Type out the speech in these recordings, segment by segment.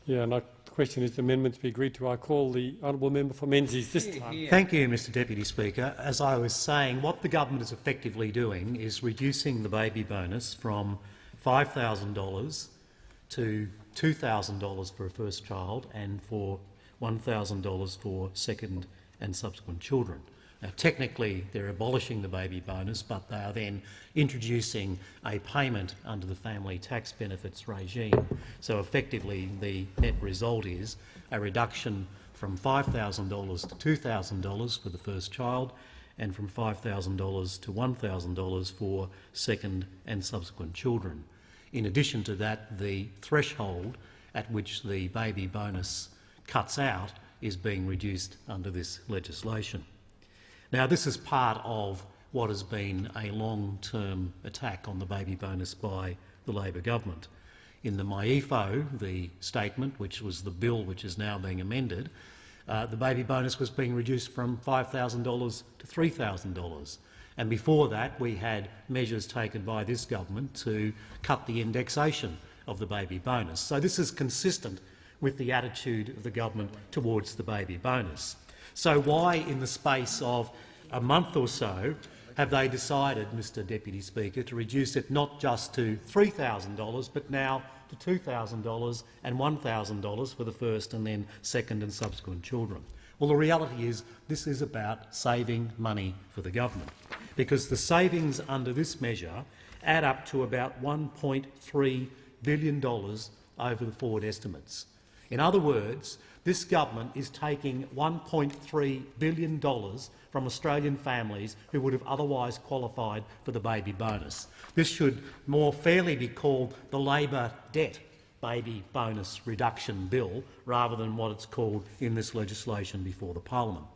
Yeah, and the question is the amendment to be agreed to. I call the honourable member for Menzies this time. Thank you, Mr Deputy Speaker. As I was saying, what the government is effectively doing is reducing the baby bonus from $5,000 to $2,000 for a first child and for $1,000 for second and subsequent children. Now, technically, they're abolishing the baby bonus, but they are then introducing a payment under the family tax benefits regime. So effectively, the net result is a reduction from $5,000 to $2,000 for the first child and from $5,000 to $1,000 for second and subsequent children. In addition to that, the threshold at which the baby bonus cuts out is being reduced under this legislation. Now, this is part of what has been a long-term attack on the baby bonus by the Labor government. In the MyEFO, the statement, which was the bill which is now being amended, the baby bonus was being reduced from $5,000 to $3,000. And before that, we had measures taken by this government to cut the indexation of the baby bonus. So this is consistent with the attitude of the government towards the baby bonus. So why, in the space of a month or so, have they decided, Mr Deputy Speaker, to reduce it not just to $3,000 but now to $2,000 and $1,000 for the first and then second and subsequent children? Well, the reality is this is about saving money for the government, because the savings under this measure add up to about $1.3 billion over the forward estimates. In other words, this government is taking $1.3 billion from Australian families who would have otherwise qualified for the baby bonus. This should more fairly be called the Labor debt baby bonus reduction bill rather than what it's called in this legislation before the parliament.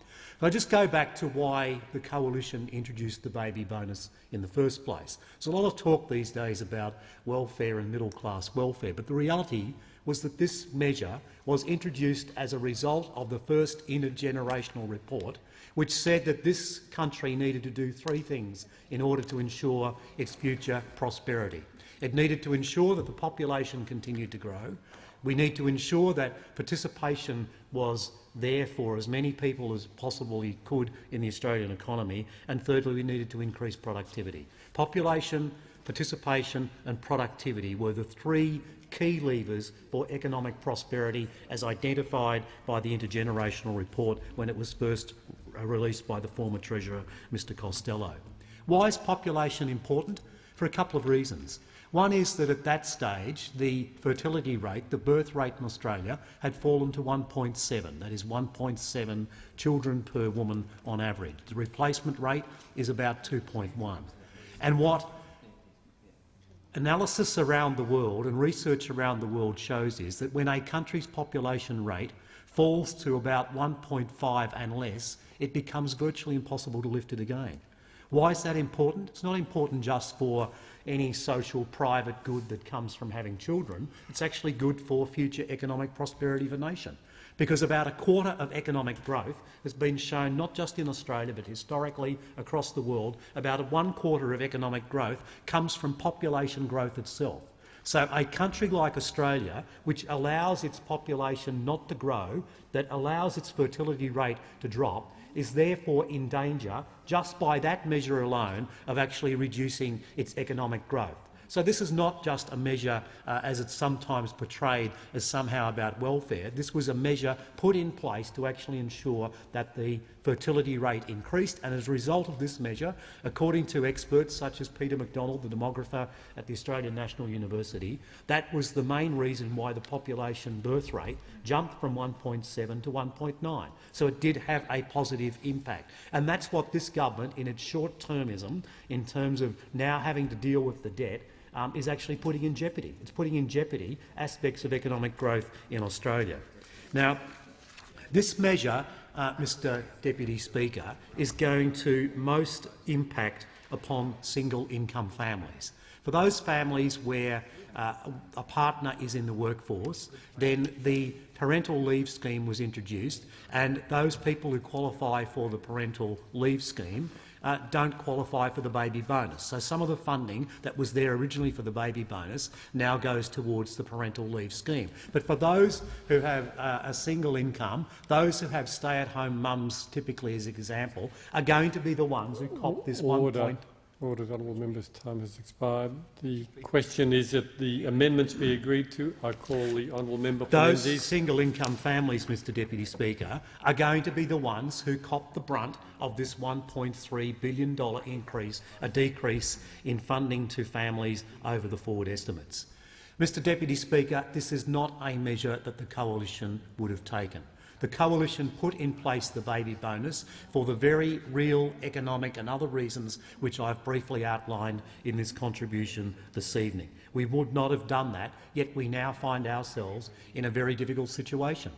I'll just go back to why the coalition introduced the baby bonus in the first place. There's a lot of talk these days about welfare and middle-class welfare, but the reality was that this measure was introduced as a result of the first intergenerational report, which said that this country needed to do three things in order to ensure its future prosperity. It needed to ensure that the population continued to grow. We need to ensure that participation was there for as many people as possibly could in the Australian economy. And thirdly, we needed to increase productivity. Population, participation and productivity were the three key levers for economic prosperity as identified by the intergenerational report when it was first released by the former Treasurer, Mr Costello. Why is population important? For a couple of reasons. One is that at that stage the fertility rate, the birth rate in Australia, had fallen to 1.7. That is 1.7 children per woman on average. The replacement rate is about 2.1. And what analysis around the world and research around the world shows is that when a country's population rate falls to about 1.5 and less, it becomes virtually impossible to lift it again. Why is that important? It's not important just for any social private good that comes from having children. It's actually good for future economic prosperity of a nation, because about a quarter of economic growth has been shown not just in Australia but historically across the world. About 1/4 of economic growth comes from population growth itself. So a country like Australia, which allows its population not to grow, that allows its fertility rate to drop, is therefore in danger, just by that measure alone, of actually reducing its economic growth. So this is not just a measure, as it's sometimes portrayed as somehow about welfare. This was a measure put in place to actually ensure that the fertility rate increased, and as a result of this measure, according to experts such as Peter MacDonald, the demographer at the Australian National University, that was the main reason why the population birth rate jumped from 1.7 to 1.9. So it did have a positive impact. And that's what this government, in its short-termism, in terms of now having to deal with the debt, is actually putting in jeopardy. It's putting in jeopardy aspects of economic growth in Australia. Now, this measure, Mr Deputy Speaker, is going to most impact upon single-income families. For those families where a partner is in the workforce, then the parental leave scheme was introduced, and those people who qualify for the parental leave scheme don't qualify for the baby bonus. So some of the funding that was there originally for the baby bonus now goes towards the parental leave scheme. But for those who have a single income, those who have stay-at-home mums, typically as an example, are going to be the ones who cop this 1 point. Order, honourable members, time has expired. The question is that the amendments be agreed to. I call the honourable member for Those Menzies. single-income families, Mr Deputy Speaker, are going to be the ones who cop the brunt of this $1.3 billion increase, a decrease in funding to families over the forward estimates. Mr Deputy Speaker, this is not a measure that the Coalition would have taken. The Coalition put in place the baby bonus for the very real economic and other reasons which I've briefly outlined in this contribution this evening. We would not have done that, yet we now find ourselves in a very difficult situation.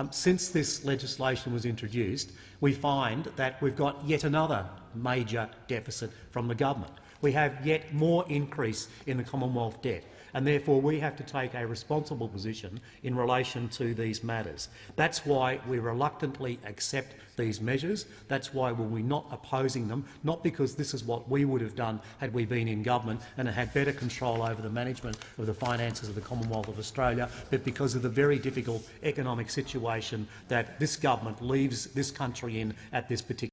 Since this legislation was introduced, we find that we've got yet another major deficit from the government. We have yet more increase in the Commonwealth debt, and therefore we have to take a responsible position in relation to these matters. That's why we reluctantly accept these measures. That's why we're not opposing them, not because this is what we would have done had we been in government and had better control over the management of the finances of the Commonwealth of Australia, but because of the very difficult economic situation that this government leaves this country in at this particular